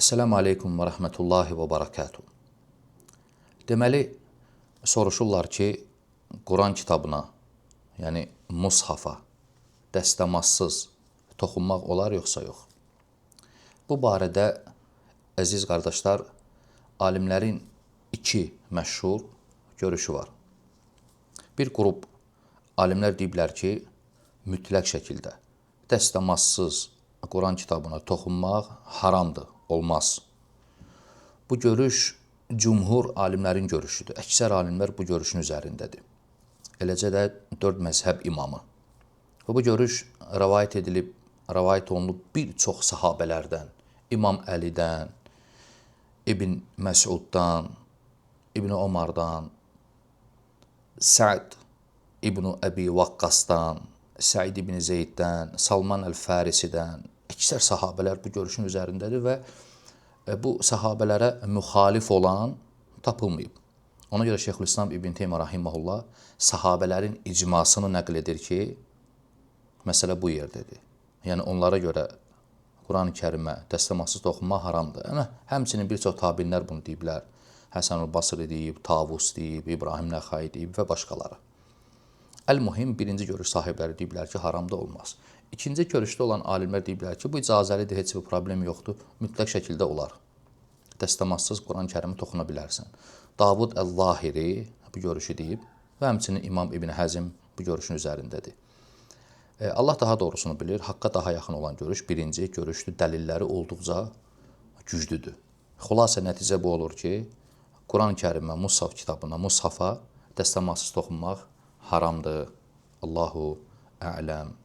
Esselamu aleykum və rəhmətullahi və barakatuhu. Deməli, soruşurlar ki, Quran kitabına, yəni mushafa, dəstəmazsız toxunmaq olar yoxsa yox? Bu barədə, əziz qardaşlar, alimlərin iki məşhur görüşü var. Bir qrup alimlər deyiblər ki, mütləq şəkildə dəstəmazsız Quran kitabına toxunmaq haramdır, olmaz. Bu görüş cümhur alimlərin görüşüdür. Əksər alimlər bu görüşün üzərindədir. Eləcə də 4 məzhəb imamı. Və bu görüş rəvayət olunub bir çox sahabələrdən, İmam Əlidən, İbn Məsuddan, İbn Omardan, Səd İbn Əbi Vaqqasdan, Səid ibn Zeyddən, Salman Əl-Farisidən, əksər sahabələr bu görüşün üzərindədir və bu sahabələrə müxalif olan tapılmayıb. Ona görə Şeyxülislam İbn Teymiyyə rahimehullah sahabələrin icmasını nəql edir ki, məsələ bu yerdədir. Yəni onlara görə Quran-ı Kərimə dəstəmazsız toxunmaq haramdır. Həmçinin bir çox tabinlər bunu deyiblər. Həsən-ül Basri deyib, Tavus deyib, İbrahim Nəxai deyib və başqaları. Əl-Muhim birinci görüş sahibləri deyiblər ki, haramda olmaz. İkinci görüşdə olan alimlər deyiblər ki, bu icazəlidir, heç bir problem yoxdur, mütləq şəkildə olar. Dəstəmazsız Quran-ı Kərimə toxuna bilərsən. Davud Əl-Zahiri bu görüşü deyib və həmçinin İmam İbn Həzm bu görüşün üzərindədir. Allah daha doğrusunu bilir, haqqa daha yaxın olan görüş birinci görüşdür, dəlilləri olduqca güclüdür. Xülasə nəticə bu olur ki, Quran-ı Kərimə, Mushaf kitabına, Mushafa dəstəmazsız toxunmaq haramdır. Allahu a'lam.